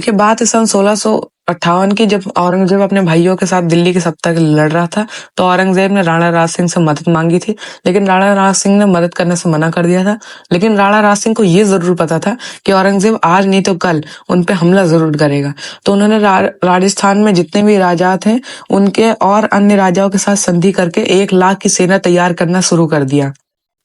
देखिए बात है सन 1658 की, जब औरंगजेब अपने भाइयों के साथ दिल्ली के सत्ता के लिए लड़ रहा था। तो औरंगजेब ने राणा राज सिंह से मदद मांगी थी, लेकिन राणा राज सिंह ने मदद करने से मना कर दिया था। लेकिन राणा राज सिंह को ये जरूर पता था कि औरंगजेब आज नहीं तो कल उन पे हमला जरूर करेगा। तो उन्होंने राजस्थान में जितने भी राजा थे उनके और अन्य राजाओं के साथ संधि करके 1 लाख की सेना तैयार करना शुरू कर दिया।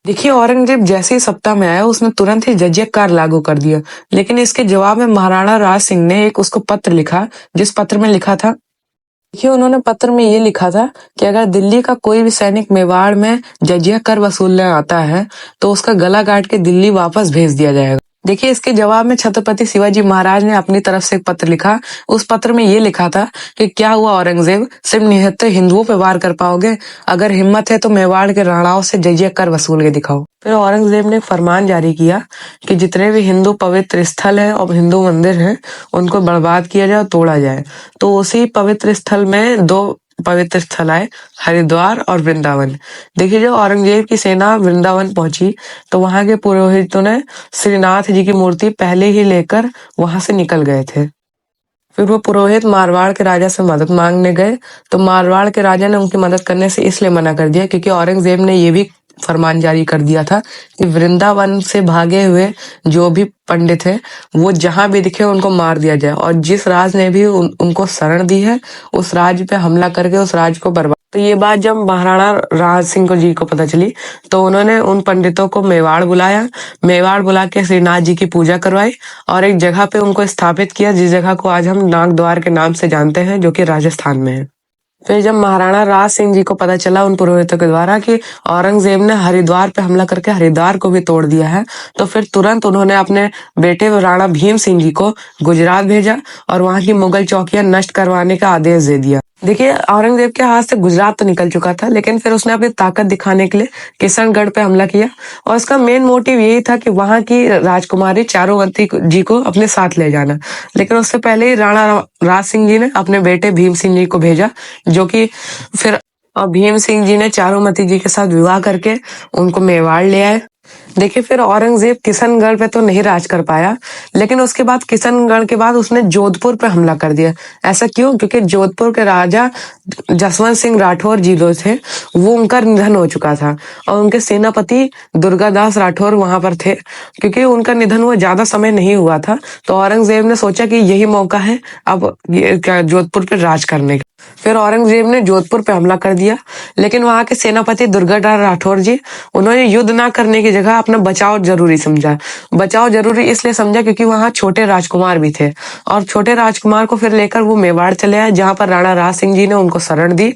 देखिए औरंगजेब जैसे ही सत्ता में आया उसने तुरंत ही जजिया कर लागू कर दिया, लेकिन इसके जवाब में महाराणा राज सिंह ने एक उसको पत्र लिखा, जिस पत्र में लिखा था, देखिए उन्होंने पत्र में ये लिखा था कि अगर दिल्ली का कोई भी सैनिक मेवाड़ में जजिया कर वसूलने आता है तो उसका गला काट के दिल्ली वापस भेज दिया जाएगा। देखिए इसके जवाब में छत्रपति शिवाजी महाराज ने अपनी तरफ से एक पत्र लिखा। उस पत्र में ये लिखा था कि क्या हुआ औरंगजेब, सिर्फ निहत्थे हिंदुओं पे वार कर पाओगे? अगर हिम्मत है तो मेवाड़ के राणाओं से जजिया कर वसूल के दिखाओ। फिर औरंगजेब ने एक फरमान जारी किया कि जितने भी हिंदू पवित्र स्थल है और हिंदू मंदिर हैं उनको बर्बाद किया जाए और तोड़ा जाए। तो उसी पवित्र स्थल में 2 पवित्र स्थल आए, हरिद्वार और वृंदावन। देखिए जब औरंगजेब की सेना वृंदावन पहुंची तो वहां के पुरोहितों ने श्रीनाथ जी की मूर्ति पहले ही लेकर वहां से निकल गए थे। फिर वो पुरोहित मारवाड़ के राजा से मदद मांगने गए, तो मारवाड़ के राजा ने उनकी मदद करने से इसलिए मना कर दिया क्योंकि औरंगजेब ने ये भी फरमान जारी कर दिया था कि वृंदावन से भागे हुए जो भी पंडित है वो जहां भी दिखे उनको मार दिया जाए, और जिस राज ने भी उनको शरण दी है उस राज पे हमला करके उस राज को बर्बाद। तो ये बात जब महाराणा राज सिंह जी को पता चली तो उन्होंने उन पंडितों को मेवाड़ बुलाया। मेवाड़ बुला के श्रीनाथ जी की पूजा करवाई और एक जगह पे उनको स्थापित किया, जिस जगह को आज हम नागद्वार के नाम से जानते हैं, जो कि राजस्थान में है। फिर जब महाराणा राज सिंह जी को पता चला उन पुरोहितों के द्वारा कि औरंगजेब ने हरिद्वार पे हमला करके हरिद्वार को भी तोड़ दिया है, तो फिर तुरंत उन्होंने अपने बेटे राणा भीम सिंह जी को गुजरात भेजा और वहां की मुगल चौकियां नष्ट करवाने का आदेश दे दिया। देखिए औरंगजेब के हाथ से गुजरात तो निकल चुका था, लेकिन फिर उसने अपनी ताकत दिखाने के लिए किशनगढ़ पे हमला किया और उसका मेन मोटिव यही था कि वहां की राजकुमारी चारुमती जी को अपने साथ ले जाना। लेकिन उससे पहले ही राणा राज सिंह जी ने अपने बेटे भीम सिंह जी को भेजा, जो कि फिर भीम सिंह जी ने चारुमती जी के साथ विवाह करके उनको मेवाड़ ले आए। देखिए फिर औरंगजेब किशनगढ़ पे तो नहीं राज कर पाया, लेकिन उसके बाद किशनगढ़ के बाद उसने जोधपुर पे हमला कर दिया। ऐसा क्यों? क्योंकि जोधपुर के राजा जसवंत सिंह राठौर जी जो थे वो उनका निधन हो चुका था और उनके सेनापति दुर्गादास राठौर वहां पर थे। क्योंकि उनका निधन हुआ ज्यादा समय नहीं हुआ था, तो औरंगजेब ने सोचा कि यही मौका है अब जोधपुर पे राज करने का। फिर औरंगजेब ने जोधपुर पे हमला कर दिया, लेकिन वहां के सेनापति दुर्गादास राठौर जी उन्होंने युद्ध ना करने की जगह अपना बचाव जरूरी समझा। बचाव जरूरी इसलिए समझा क्योंकि वहां छोटे राजकुमार भी थे और छोटे राजकुमार को फिर लेकर वो मेवाड़ चले आए, जहां पर राणा राज सिंह जी ने उनको शरण दी।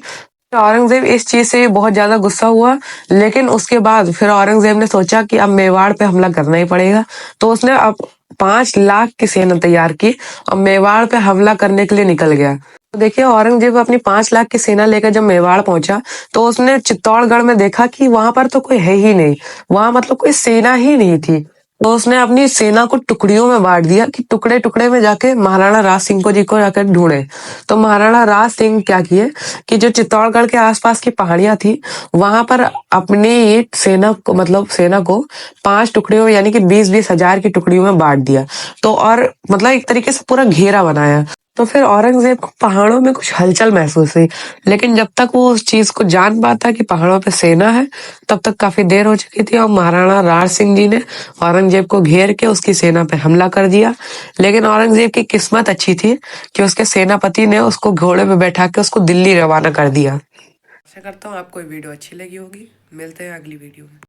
औरंगजेब इस चीज से बहुत ज्यादा गुस्सा हुआ, लेकिन उसके बाद फिर औरंगजेब ने सोचा कि अब मेवाड़ पे हमला करना ही पड़ेगा। तो उसने अब 5 लाख की सेना तैयार की और मेवाड़ पे हमला करने के लिए निकल गया। तो देखिए औरंगजेब अपनी 5 लाख की सेना लेकर जब मेवाड़ पहुंचा तो उसने चित्तौड़गढ़ में देखा कि वहां पर तो कोई है ही नहीं, वहां मतलब कोई सेना ही नहीं थी। तो उसने अपनी सेना को टुकड़ियों में बांट दिया कि टुकड़े टुकड़े में जाके महाराणा राज सिंह को जी को जाकर ढूंढे। तो महाराणा राज सिंह क्या किए कि जो चित्तौड़गढ़ के आसपास की पहाड़ियां थी वहां पर अपनी सेना को मतलब सेना को 5 टुकड़ियों यानी कि 20-20 हजार की टुकड़ियों में बांट दिया। तो और मतलब एक तरीके से पूरा घेरा बनाया। तो फिर औरंगजेब को पहाड़ों में कुछ हलचल महसूस हुई, लेकिन जब तक वो उस चीज को जान पाता कि पहाड़ों पे सेना है तब तक काफी देर हो चुकी थी और महाराणा राज सिंह जी ने औरंगजेब को घेर के उसकी सेना पे हमला कर दिया। लेकिन औरंगजेब की किस्मत अच्छी थी कि उसके सेनापति ने उसको घोड़े पे बैठा के उसको दिल्ली रवाना कर दिया। आशा करता हूँ आपको ये वीडियो अच्छी लगी होगी। मिलते हैं अगली वीडियो में।